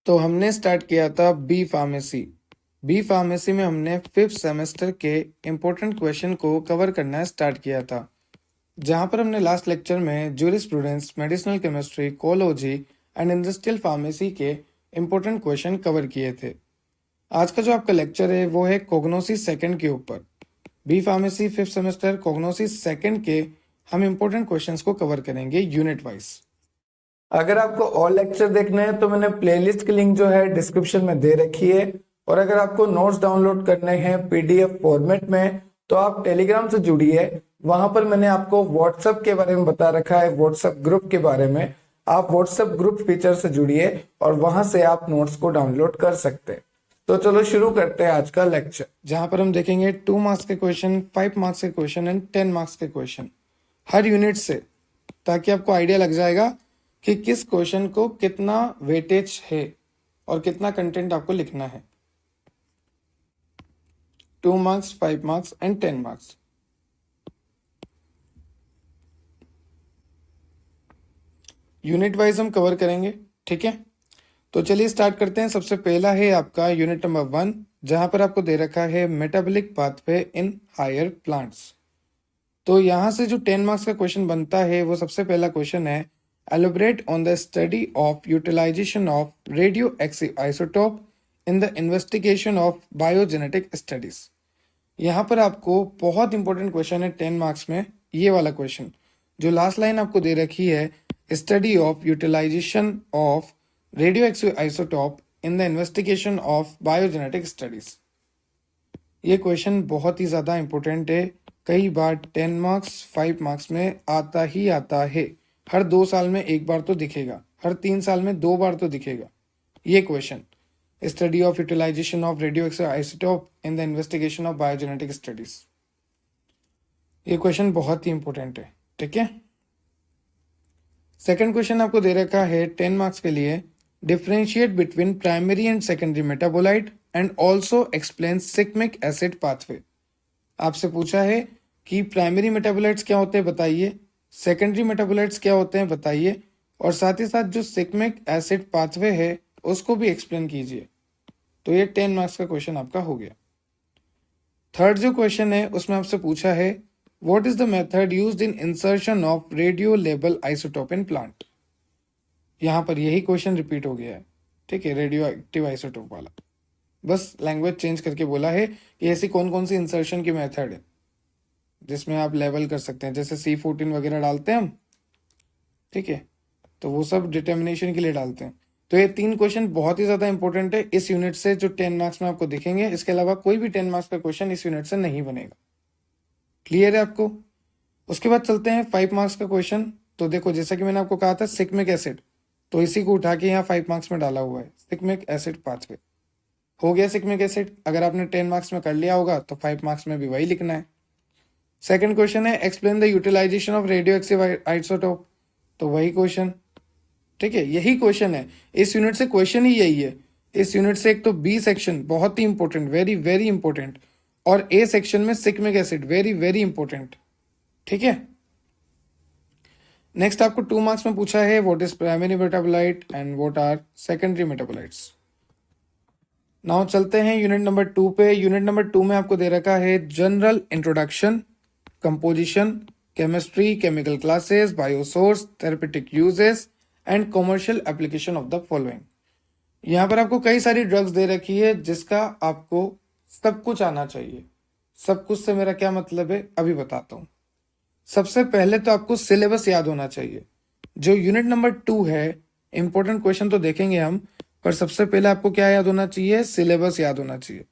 तो हमने स्टार्ट किया था बी फार्मेसी। बी फार्मेसी में हमने 5th सेमेस्टर के इम्पोर्टेंट क्वेश्चन को कवर करना स्टार्ट किया था, जहां पर हमने लास्ट लेक्चर में ज्यूरिस्प्रूडेंस, मेडिसिनल केमिस्ट्री, कोलॉजी एंड इंडस्ट्रियल फार्मेसी के इम्पोर्टेंट क्वेश्चन कवर किए थे। आज का जो आपका लेक्चर है वो है कोग्नोसिस सेकंड के ऊपर। बी फार्मेसी 5th सेमेस्टर कोग्नोसिस सेकंड के हम इम्पोर्टेंट क्वेश्चंस को कवर करेंगे यूनिट वाइज। अगर आपको और लेक्चर देखने हैं तो मैंने प्लेलिस्ट की लिंक जो है डिस्क्रिप्शन में दे रखी है, और अगर आपको नोट्स डाउनलोड करने हैं पीडीएफ फॉर्मेट में तो आप टेलीग्राम से जुड़िए। वहां पर मैंने आपको व्हाट्सएप के बारे में बता रखा है, व्हाट्सएप ग्रुप के बारे में। आप व्हाट्सएप ग्रुप फीचर से जुड़िए और वहां से आप नोट्स को डाउनलोड कर सकते हैं। तो चलो शुरू करते हैं आज का लेक्चर, जहां पर हम देखेंगे 2 मार्क्स के क्वेश्चन, 5 मार्क्स के क्वेश्चन एंड 10 मार्क्स के क्वेश्चन हर यूनिट से, ताकि आपको आइडिया लग जाएगा कि किस क्वेश्चन को कितना वेटेज है और कितना कंटेंट आपको लिखना है। 2 marks, 5 marks and 10 marks. Unit wise हम कवर करेंगे, ठीक है। तो चलिए स्टार्ट करते हैं। सबसे पहला है आपका यूनिट नंबर 1, जहां पर आपको दे रखा है metabolic pathway in higher plants. तो यहां से जो 10 मार्क्स का क्वेश्चन बनता है वो सबसे पहला क्वेश्चन है, elaborate on the study of utilization of radioactive isotope in the investigation of biogenetic studies। यहाँ पर आपको बहुत इंपॉर्टेंट क्वेश्चन है 10 मार्क्स में, ये वाला क्वेश्चन जो लास्ट लाइन आपको दे रखी है, study of utilization of radioactive isotope in the investigation of biogenetic studies. ये क्वेश्चन बहुत ही ज़्यादा इंपॉर्टेंट है, कई बार 10 मार्क्स 5 मार्क्स में आता ही आता है। हर 2 साल में एक बार तो दिखेगा, हर 3 साल में 2 बार तो दिखेगा ये question, study of utilization of radioactive isotope in the investigation of biogenetic studies. ये क्वेश्चन बहुत ही इंपॉर्टेंट है, ठीक है। सेकंड क्वेश्चन आपको दे रखा है 10 मार्क्स के लिए, differentiate between primary and secondary metabolite and also explain shikimic acid pathway. आपसे पूछा है कि प्राइमरी मेटाबोलाइट्स क्या होते हैं बताइए, सेकेंडरी मेटाबोलाइट्स क्या होते हैं बताइए, और साथ ही साथ जो सिग्मिक एसिड पाथवे है उसको भी एक्सप्लेन कीजिए। तो ये 10 मार्क्स का क्वेश्चन आपका हो गया। थर्ड जो क्वेश्चन है उसमें आपसे पूछा है, what is the method used in insertion of radio label isotope in plant. यहाँ पर यही क्वेश्चन रिपीट हो गया है, ठीक है, रेडियो एक्टिव आइसोटोप वाला, बस लैंग्वेज चेंज करके बोला है कि ऐसी कौन कौन सी इंसर्शन की मेथड है जिसमें आप लेवल कर सकते हैं, जैसे C14 वगैरह डालते हैं हम, ठीक है, तो वो सब डिटर्मिनेशन के लिए डालते हैं। तो ये 3 क्वेश्चन बहुत ही ज़्यादा इंपॉर्टेंट है इस यूनिट से, जो 10 मार्क्स में आपको दिखेंगे। इसके अलावा कोई भी 10 मार्क्स का क्वेश्चन इस यूनिट से नहीं बनेगा। क्लियर है आपको। उसके बाद चलते हैं 5 मार्क्स का क्वेश्चन। तो देखो, जैसा कि मैंने आपको कहा था सिग्मिक एसिड, तो इसी को उठा के यहाँ 5 मार्क्स में डाला हुआ है, सिग्मिक एसिड पाथवे। हो गया सिग्मिक एसिड, अगर आपने 10 मार्क्स में कर लिया होगा तो 5 मार्क्स में भी वही लिखना है। सेकंड क्वेश्चन है, explain the utilization of radioactive isotope, तो वही क्वेश्चन, ठीक है, यही क्वेश्चन है इस यूनिट से, क्वेश्चन ही यही है इस यूनिट से। एक तो बी सेक्शन बहुत ही इंपॉर्टेंट, वेरी वेरी इंपॉर्टेंट, और ए सेक्शन में shikimic acid very very important, ठीक है। नेक्स्ट आपको 2 मार्क्स में पूछा है, what is primary metabolite and what are secondary metabolites. Now चलते हैं यूनिट नंबर 2 पे। यूनिट नंबर 2 में आपको दे रखा है general introduction, composition, chemistry, chemical classes, biosource, therapeutic uses and commercial application of the following. यहाँ पर आपको कई सारी ड्रग्स दे रखी है जिसका आपको सब कुछ आना चाहिए। सब कुछ से मेरा क्या मतलब है अभी बताता हूँ। सबसे पहले तो आपको सिलेबस याद होना चाहिए। जो यूनिट नंबर 2 है, इंपॉर्टेंट क्वेश्चन तो देखेंगे हम, पर सबसे पहले आपको क्या याद होना चाहिए, सिलेबस याद होना चाहिए।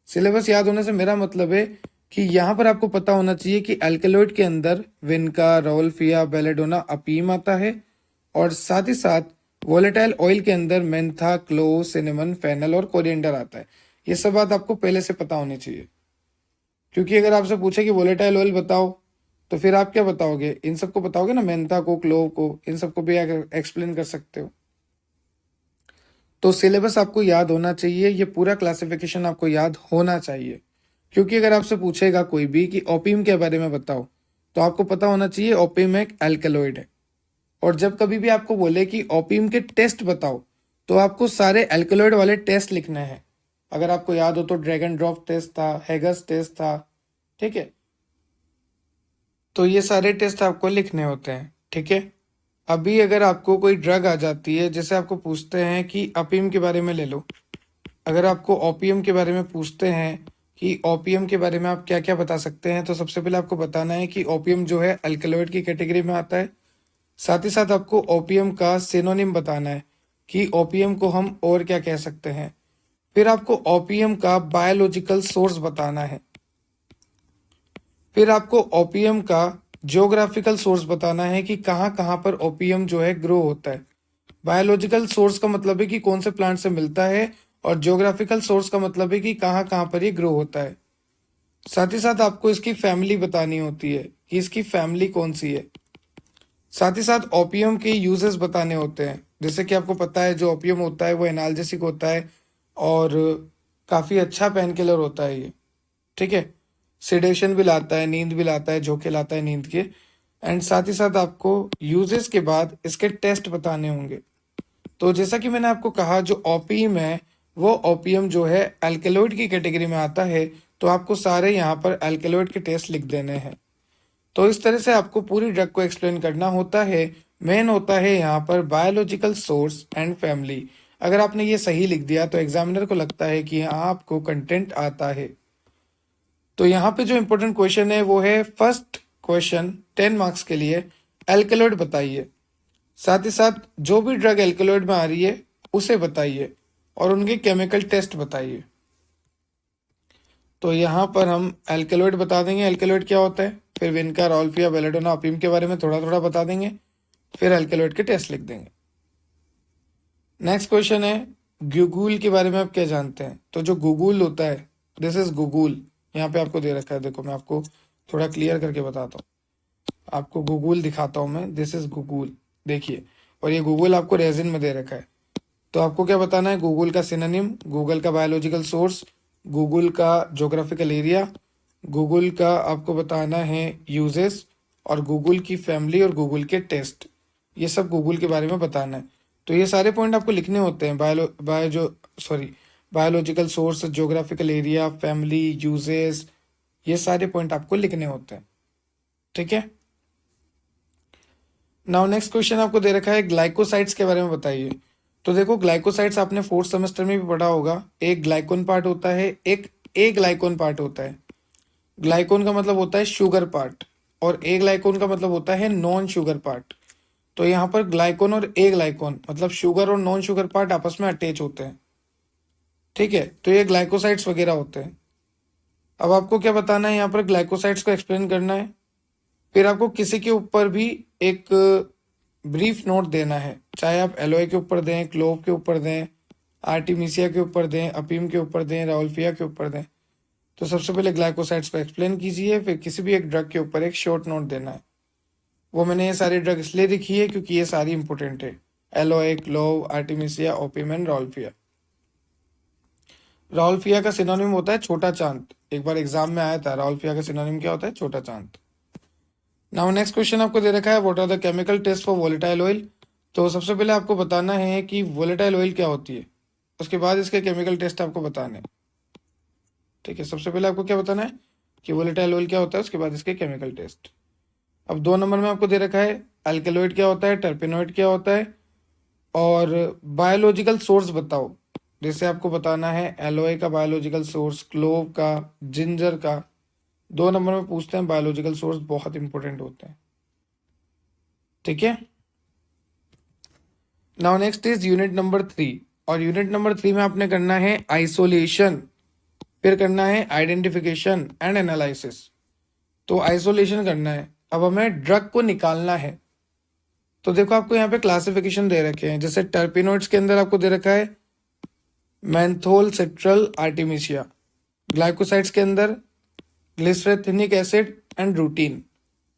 सिलेबस याद होने से मेरा मतलब है कि यहाँ पर आपको पता होना चाहिए कि एल्केलॉइड के अंदर विनका, रोल्फिया, बेलेडोना, अफीम आता है, और साथ ही साथ वोलेटाइल ऑयल के अंदर मेंथा, क्लोव, सिनेमन, फेनल और कोरिएंडर आता है। ये सब बात आपको पहले से पता होनी चाहिए, क्योंकि अगर आपसे पूछे कि वोलेटाइल ऑयल बताओ तो फिर आप क्या बताओगे, इन सबको बताओगे ना, मेंथा को, क्लोव को, इन सबको भी एक्सप्लेन कर सकते हो। तो सिलेबस आपको याद होना चाहिए, ये पूरा क्लासिफिकेशन आपको याद होना चाहिए, क्योंकि अगर आपसे पूछेगा कोई भी कि ओपियम के बारे में बताओ तो आपको पता होना चाहिए ओपियम एक एल्केलॉइड है। और जब कभी भी आपको बोले कि ओपियम के टेस्ट बताओ तो आपको सारे एल्केलॉइड वाले टेस्ट लिखने हैं। अगर आपको याद हो तो ड्रैगन ड्रॉप टेस्ट था, हेगस टेस्ट था, ठीक है। तो ये सारे टेस्ट आपको लिखने होते हैं, ठीक है। अभी अगर आपको कोई ड्रग आ जाती है, जैसे आपको पूछते हैं कि अफीम के बारे में ले लो, अगर आपको ओपीएम के बारे में पूछते हैं कि ओपीएम के बारे में आप क्या क्या बता सकते हैं, तो सबसे पहले आपको बताना है कि ओपीएम जो है अल्कलॉइड की कैटेगरी में आता है। साथ ही साथ आपको ओपीएम का सिनोनिम बताना है कि ओपीएम को हम और क्या कह सकते हैं। फिर आपको ओपीएम का बायोलॉजिकल सोर्स बताना है। फिर आपको ओपीएम का ज्योग्राफिकल सोर्स बताना है कि कहाँ कहाँ पर ओपीएम जो है ग्रो होता है। बायोलॉजिकल सोर्स का मतलब है कि कौन से प्लांट से मिलता है, और ज्योग्राफिकल सोर्स का मतलब है कि कहाँ कहाँ पर ये ग्रो होता है। साथ ही साथ आपको इसकी फैमिली बतानी होती है कि इसकी फैमिली कौन सी है। साथ ही साथ ओपीएम के यूजेस बताने होते हैं। जैसे कि आपको पता है जो ओपीएम होता है वो एनाल्जेसिक होता है और काफ़ी अच्छा पेन किलर होता है ये, ठीक है। सिडेशन भी लाता है, नींद भी लाता है, झोंके लाता है नींद के। एंड साथ ही साथ आपको यूजेस के बाद इसके टेस्ट बताने होंगे। तो जैसा कि मैंने आपको कहा, जो ओपीएम है वो ओपीएम जो है अल्कलॉइड की कैटेगरी में आता है, तो आपको सारे यहाँ पर अल्कलॉइड के टेस्ट लिख देने हैं। तो इस तरह से आपको पूरी ड्रग को एक्सप्लेन करना होता है। मेन होता है यहाँ पर बायोलॉजिकल सोर्स एंड फैमिली। अगर आपने ये सही लिख दिया तो एग्जामिनर को लगता है कि हाँ आपको कंटेंट आता है। तो यहाँ पे जो इम्पोर्टेंट क्वेश्चन है वो है फर्स्ट क्वेश्चन 10 मार्क्स के लिए, एल्कलॉइड बताइए। साथ ही साथ जो भी ड्रग एल्कलॉइड में आ रही है उसे बताइए और उनके केमिकल टेस्ट बताइए। तो यहाँ पर हम एल्कलॉइड बता देंगे, एल्कलॉइड क्या होता है, फिर विनका, रॉल्फिया, बेलेडोना, अफीम के बारे में थोड़ा थोड़ा बता देंगे, फिर एल्कलॉइड के टेस्ट लिख देंगे। नेक्स्ट क्वेश्चन है गूगल के बारे में आप क्या जानते हैं। तो जो गूगल होता है, दिस इज गूगल, यहाँ पे आपको दे रखा है। देखो मैं आपको थोड़ा क्लियर करके बताता हूँ, आपको गूगल दिखाता हूँ मैं। दिस इज गूगल, देखिए। और ये गूगल आपको रेजिन में दे रखा है। तो आपको क्या बताना है, गूगल का सिनोनिम, गूगल का बायोलॉजिकल सोर्स, गूगल का ज्योग्राफिकल एरिया, गूगल का आपको बताना है यूजेस, और गूगल की फैमिली और गूगल के टेस्ट। ये सब गूगल के बारे में बताना है। तो ये सारे पॉइंट आपको लिखने होते हैं, biological source, geographical area, family, uses, ये सारे पॉइंट आपको लिखने होते हैं, ठीक है। नाउ नेक्स्ट क्वेश्चन आपको दे रखा है ग्लाइकोसाइड्स के बारे में बताइए। तो देखो ग्लाइकोसाइड्स आपने फोर्थ सेमेस्टर में भी पढ़ा होगा। एक ग्लाइकोन पार्ट होता है, एक ए ग्लाइकोन पार्ट होता है। ग्लाइकोन का मतलब होता है शुगर पार्ट, और ए ग्लाइकोन का मतलब होता है नॉन शुगर पार्ट। तो यहाँ पर ग्लाइकोन और ए ग्लाइकोन मतलब शुगर और नॉन शुगर पार्ट आपस में अटैच होते हैं, ठीक है। तो ये ग्लाइकोसाइड्स वगैरह होते हैं। अब आपको क्या बताना है, यहाँ पर ग्लाइकोसाइड्स को एक्सप्लेन करना है। फिर आपको किसी के ऊपर भी एक ब्रीफ नोट देना है, चाहे आप एलोए के ऊपर दें, क्लोव के ऊपर दें, आर्टिमिसिया के ऊपर दें, अफीम के ऊपर दें, राउल्फिया के ऊपर दें। तो सबसे पहले ग्लाइकोसाइड्स को एक्सप्लेन कीजिए, फिर किसी भी एक ड्रग के ऊपर एक शॉर्ट नोट देना है। वो मैंने ये सारी ड्रग इसलिए लिखी है क्योंकि ये सारी इंपॉर्टेंट है, aloe, clove, artemisia, opium and rauwolfia. Rauwolfia का सिनोनिम होता है छोटा चांद। एक बार एग्जाम में आया था, राउल्फिया का सिनोनिम क्या होता है, छोटा चांद। नाउ नेक्स्ट क्वेश्चन आपको दे रखा है what are the chemical test for volatile oil. तो सबसे पहले आपको बताना है कि वोलेटाइल ऑयल क्या होती है, उसके बाद इसके केमिकल टेस्ट आपको बताने हैं, ठीक है। सबसे पहले आपको क्या बताना है कि वोलेटाइल ऑयल क्या होता है, उसके बाद इसके केमिकल टेस्ट। अब 2 नंबर में आपको दे रखा है अल्केलॉइड क्या होता है, टर्पेनॉइड क्या होता है, और बायोलॉजिकल सोर्स बताओ। जैसे आपको बताना है एलोए का बायोलॉजिकल सोर्स, क्लोव का, जिंजर का। 2 नंबर में पूछते हैं बायोलॉजिकल सोर्स, बहुत इंपॉर्टेंट होते हैं, ठीक है। Now next is unit number 3, और यूनिट नंबर 3 में आपने करना है आइसोलेशन, फिर करना है आइडेंटिफिकेशन एंड एनालिसिस। तो आइसोलेशन करना है, अब हमें ड्रग को निकालना है। तो देखो आपको यहाँ पे क्लासिफिकेशन दे रखे हैं। जैसे टर्पिनोइड्स के अंदर आपको दे रखा है मेंथोल, सिट्रल, आर्टिमिसिया। ग्लाइकोसाइड्स के अंदर ग्लिसरेथिनिक एसिड एंड रूटीन।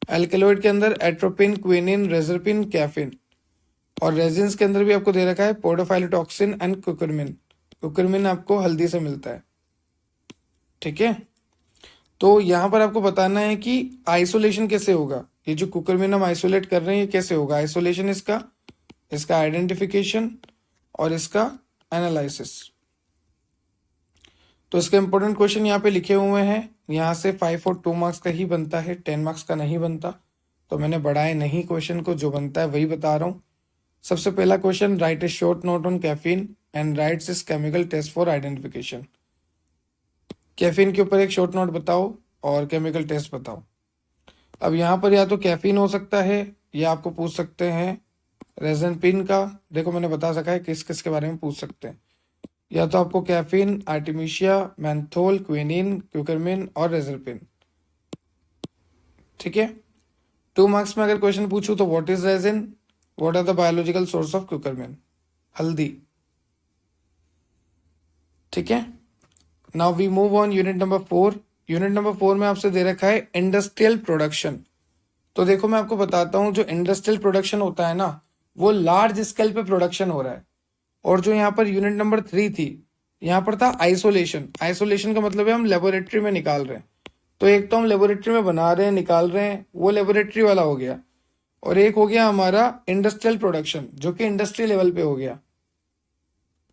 एल्केलॉइड के अंदर एट्रोपिन, क्विनिन, रेजरपिन, कैफिन। और रेजिन्स के अंदर भी आपको दे रखा है पोडोफाइलोटॉक्सिन एंड कुकुरमिन। कुकुरमिन आपको हल्दी से मिलता है, ठीक है। तो यहाँ पर आपको बताना है कि आइसोलेशन कैसे होगा। ये जो कुकुरमिन हम आइसोलेट कर रहे हैं ये कैसे होगा आइसोलेशन इसका आइडेंटिफिकेशन, और इसका एनालिसिस। तो इसके इंपॉर्टेंट क्वेश्चन यहाँ पे लिखे हुए हैं, यहाँ से 5 और 2 मार्क्स का ही बनता है, 10 मार्क्स का नहीं बनता। तो मैंने बढ़ाए नहीं क्वेश्चन को, जो बनता है वही बता रहा हूँ। सबसे पहला question, write a short note on caffeine and writes is chemical test for identification. Caffeine के ऊपर एक शॉर्ट नोट बताओ और केमिकल टेस्ट बताओ। अब यहाँ पर या तो कैफीन हो सकता है या आपको पूछ सकते हैं रेजनपिन का। देखो मैंने बता सका है किस किस के बारे में पूछ सकते हैं। या तो आपको कैफीन, आर्टिमिशिया, मैंथोल, क्विनिन, क्यूकरमिन और रेजरपिन। ठीक है। 2 मार्क्स में अगर क्वेश्चन पूछूं तो what is resin, what are the biological source of curcumin, हल्दी। ठीक है। Now we move on unit number 4। Unit number 4 में आपसे दे रखा है इंडस्ट्रियल प्रोडक्शन। तो देखो मैं आपको बताता हूँ, जो इंडस्ट्रियल प्रोडक्शन होता है ना, वो लार्ज स्केल पे प्रोडक्शन हो रहा है। और जो यहाँ पर यूनिट नंबर 3 थी, यहाँ पर था आइसोलेशन। आइसोलेशन का मतलब है हम लेबोरेटरी में निकाल रहे हैं। तो एक तो हम लेबोरेटरी में बना रहे हैं, निकाल रहे हैं, वो लेबोरेटरी वाला हो गया। और एक हो गया हमारा इंडस्ट्रियल प्रोडक्शन, जो कि इंडस्ट्री लेवल पे हो गया।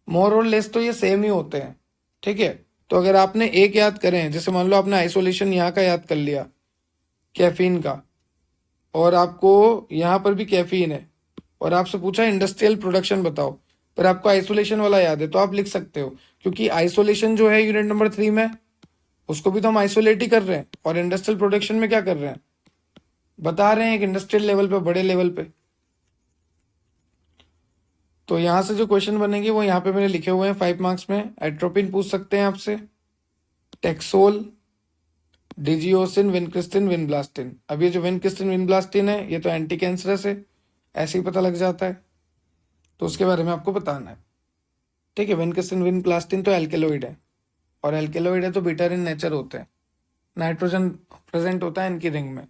मोर और लेस तो ये सेम ही होते हैं। ठीक है। तो अगर आपने एक याद करें, जैसे मान लो आपने आइसोलेशन यहाँ का याद कर लिया, कैफीन का, और आपको यहाँ पर भी कैफीन है, और आपसे पूछा इंडस्ट्रियल प्रोडक्शन बताओ, पर आपको आइसोलेशन वाला याद है, तो आप लिख सकते हो। क्योंकि आइसोलेशन जो है यूनिट नंबर 3 में, उसको भी तो हम आइसोलेट ही कर रहे हैं, और इंडस्ट्रियल प्रोडक्शन में क्या कर रहे हैं, बता रहे हैं एक इंडस्ट्रियल लेवल पे, बड़े लेवल पे। तो यहां से जो क्वेश्चन बनेंगे वो यहाँ पे मैंने लिखे हुए हैं 5 मार्क्स में। एट्रोपिन पूछ सकते हैं आपसे, टेक्सोल, डिजियोसिन, विनक्रिस्टिन, विनब्लास्टिन। अब ये जो विनक्रिस्टिन, विनब्लास्टिन है, ये तो एंटी कैंसरस है, ऐसे ही पता लग जाता है, तो उसके बारे में आपको बताना है। ठीक है। विनक्रिस्टिन, विनब्लास्टिन तो एल्केलॉइड है, और एल्केलॉइड है तो बिटर इन नेचर होते हैं, नाइट्रोजन प्रेजेंट होता है इनकी रिंग में।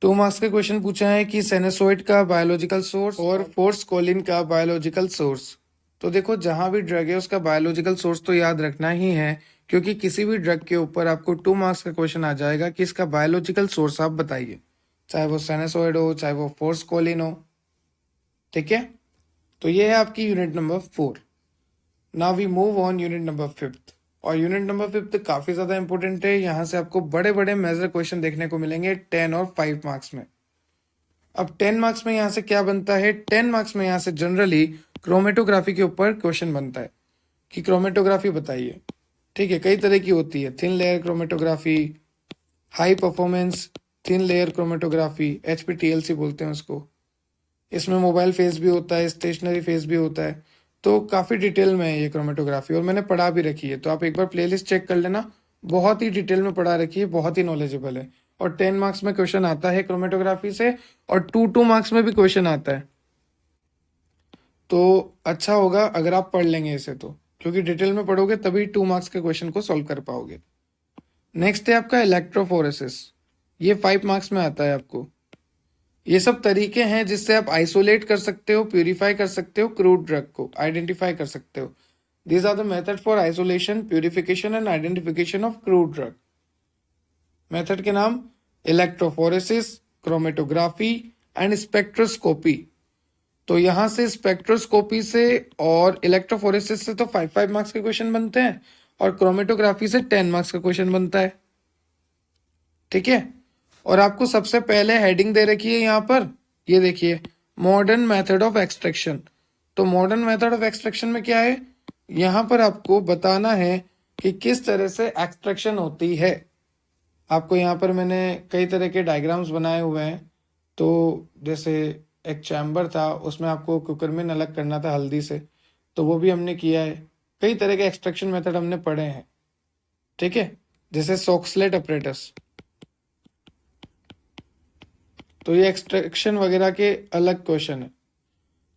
2 मार्क्स के क्वेश्चन पूछा है कि सेनेसोइड का बायोलॉजिकल सोर्स और फोर्सकोलिन का बायोलॉजिकल सोर्स। तो देखो जहां भी ड्रग है उसका बायोलॉजिकल सोर्स तो याद रखना ही है, क्योंकि किसी भी ड्रग के ऊपर आपको 2 मार्क्स का क्वेश्चन आ जाएगा कि इसका बायोलॉजिकल सोर्स आप बताइए, चाहे वो सेनेसोइड हो, चाहे वो फोर्सकोलिन हो। ठीक है। तो ये है आपकी unit number 4। Now we move on unit number 5। और यूनिट नंबर 5 काफी ज्यादा इंपॉर्टेंट है। यहाँ से आपको बड़े बड़े मेजर क्वेश्चन देखने को मिलेंगे 10 और 5 मार्क्स में। अब 10 मार्क्स में यहाँ से क्या बनता है, 10 मार्क्स में यहाँ से जनरली क्रोमेटोग्राफी के ऊपर क्वेश्चन बनता है कि क्रोमेटोग्राफी बताइए। ठीक है। कई तरह की होती है, thin layer chromatography, high performance thin layer chromatography, HPTLC बोलते हैं उसको। इसमें मोबाइल फेस भी होता है, स्टेशनरी फेस भी होता है। तो काफी डिटेल में है ये क्रोमेटोग्राफी, और मैंने पढ़ा भी रखी है, तो आप एक बार प्लेलिस्ट चेक कर लेना, बहुत ही डिटेल में पढ़ा रखी है, बहुत ही नॉलेजेबल है। और 10 मार्क्स में क्वेश्चन आता है क्रोमेटोग्राफी से, और 2 मार्क्स में भी क्वेश्चन आता है। तो अच्छा होगा अगर आप पढ़ लेंगे इसे, तो क्योंकि डिटेल में पढ़ोगे तभी 2 मार्क्स के क्वेश्चन को सॉल्व कर पाओगे। नेक्स्ट है आपका इलेक्ट्रोफोरेसिस। ये 5 मार्क्स में आता है आपको। ये सब तरीके हैं जिससे आप आइसोलेट कर सकते हो, प्यूरिफाई कर सकते हो, क्रूड ड्रग को आइडेंटिफाई कर सकते हो। These are the method for isolation, purification and identification of crude drug. Method के नाम इलेक्ट्रोफोरेसिस, क्रोमेटोग्राफी एंड स्पेक्ट्रोस्कोपी। तो यहां से स्पेक्ट्रोस्कोपी से और इलेक्ट्रोफोरेसिस से तो 5 मार्क्स के क्वेश्चन बनते हैं, और क्रोमेटोग्राफी से 10 मार्क्स का क्वेश्चन बनता है। ठीक है। और आपको सबसे पहले हेडिंग दे रखी है यहाँ पर, ये देखिए, मॉडर्न मेथड ऑफ एक्सट्रैक्शन। तो मॉडर्न मेथड ऑफ एक्सट्रैक्शन में क्या है, यहाँ पर आपको बताना है कि किस तरह से एक्सट्रैक्शन होती है। आपको यहाँ पर मैंने कई तरह के डायग्राम्स बनाए हुए हैं। तो जैसे एक चैम्बर था, उसमें आपको कुकरमिन अलग करना था हल्दी से, तो वो भी हमने किया है। कई तरह के एक्सट्रैक्शन मेथड हमने पढ़े हैं। ठीक है। जैसे सोक्सलेट अपरेटस, तो ये एक्सट्रैक्शन वगैरह के अलग क्वेश्चन है।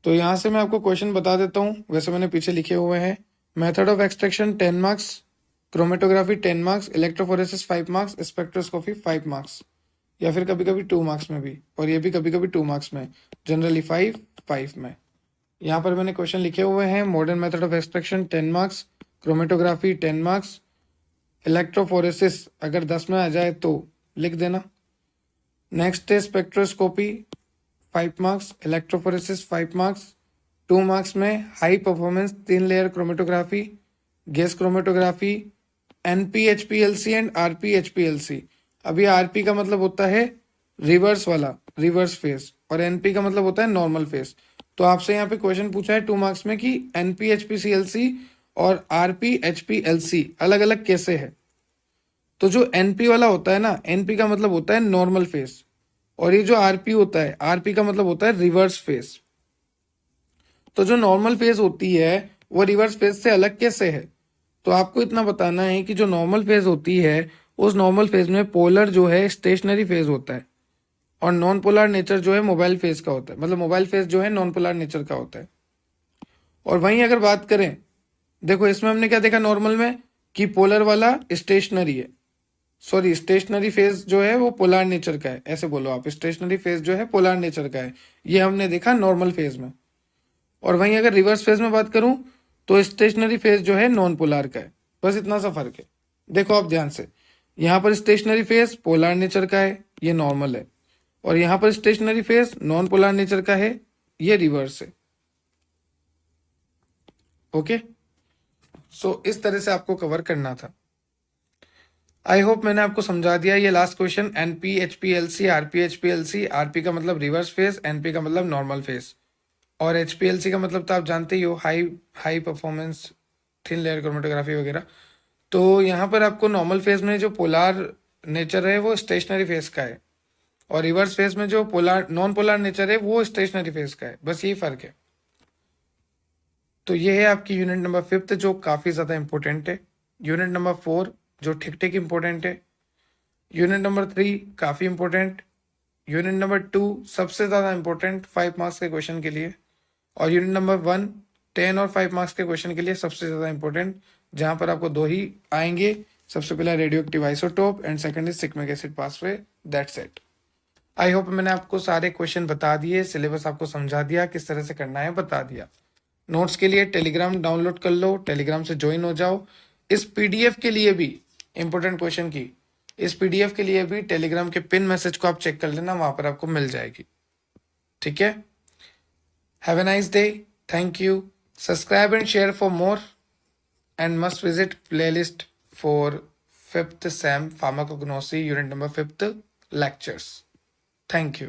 तो यहाँ से मैं आपको क्वेश्चन बता देता हूँ, वैसे मैंने पीछे लिखे हुए हैं। Method of extraction 10 marks, chromatography 10 marks, electrophoresis 5 marks, spectroscopy 5 marks, या फिर कभी कभी 2 मार्क्स में भी, और ये भी कभी कभी 2 मार्क्स में, जनरली 5 में। यहाँ पर मैंने क्वेश्चन लिखे हुए हैं। Modern method of extraction 10 marks, chromatography 10 marks, electrophoresis अगर 10 में आ जाए तो लिख देना। नेक्स्ट है spectroscopy 5 marks, electrophoresis 5 marks, 2 marks में high performance 3 layer chromatography, gas chromatography, NP-HPLC and RP-HPLC। अभी RP का मतलब होता है रिवर्स वाला, रिवर्स फेस, और NP का मतलब होता है नॉर्मल फेस। तो आपसे यहाँ पे क्वेश्चन पूछा है 2 मार्क्स में कि NP-HPCLC और RP-HPLC अलग अलग कैसे है। तो जो NP वाला होता है ना, NP का मतलब होता है नॉर्मल फेस, और ये जो RP होता है, RP का मतलब होता है रिवर्स फेस। तो जो नॉर्मल फेज होती है वो रिवर्स फेज से अलग कैसे है। तो आपको इतना बताना है कि जो नॉर्मल फेज होती है उस नॉर्मल फेज में पोलर जो है स्टेशनरी फेज होता है, और नॉन पोलर नेचर जो है मोबाइल फेज का होता है, मतलब मोबाइल फेज जो है नॉन पोलर नेचर का होता है। और वहीं अगर बात करें, देखो इसमें हमने क्या देखा नॉर्मल में कि पोलर वाला स्टेशनरी है, सॉरी स्टेशनरी फेज जो है वो पोलर नेचर का है, ऐसे बोलो आप, स्टेशनरी फेज जो है पोलर नेचर का है, ये हमने देखा नॉर्मल फेज में। और वहीं अगर रिवर्स फेज में बात करूं तो स्टेशनरी फेज जो है नॉन पोलर का है, बस इतना सा फर्क है। देखो आप ध्यान से, यहाँ पर स्टेशनरी फेज पोलर नेचर का है, ये नॉर्मल है, और यहाँ पर stationary phase non polar nature का है, ये रिवर्स है। ओके, सो इस तरह से आपको कवर करना था। आई होप मैंने आपको समझा दिया। ये last question NP-HPLC, RP-HPLC, RP का मतलब रिवर्स फेज, NP का मतलब नॉर्मल फेज, और HPLC का मतलब तो आप जानते ही हो, high high performance thin layer chromatography वगैरह। तो यहाँ पर आपको नॉर्मल फेज में जो पोलार नेचर है वो स्टेशनरी फेज का है, और रिवर्स फेज में जो पोलार नॉन पोलार नेचर है वो स्टेशनरी फेज का है, बस यही फर्क है। तो ये है आपकी यूनिट नंबर 5 जो काफ़ी ज़्यादा इंपॉर्टेंट है। यूनिट नंबर 4 जो ठीक ठीक इंपॉर्टेंट है। यूनिट नंबर 3 काफ़ी इंपॉर्टेंट। यूनिट नंबर 2 सबसे ज़्यादा इंपॉर्टेंट 5 मार्क्स के क्वेश्चन के लिए। और यूनिट नंबर 1 10 और 5 मार्क्स के क्वेश्चन के लिए सबसे ज़्यादा इंपॉर्टेंट, जहाँ पर आपको दो ही आएंगे। सबसे पहला radioactive isotope and second is shikimic acid pathway. That's it. I hope मैंने आपको सारे क्वेश्चन बता दिए, सिलेबस आपको समझा दिया, किस तरह से करना है बता दिया। नोट्स के लिए टेलीग्राम डाउनलोड कर लो, टेलीग्राम से ज्वाइन हो जाओ। इस पीडीएफ के लिए भी इंपॉर्टेंट क्वेश्चन की, इस पीडीएफ के लिए भी टेलीग्राम के पिन मैसेज को आप चेक कर लेना, वहां पर आपको मिल जाएगी। ठीक है, have a nice day, thank you. Subscribe and share for more and must visit playlist for 5th SEM Pharmacognosy Unit number 5th lectures. Thank you.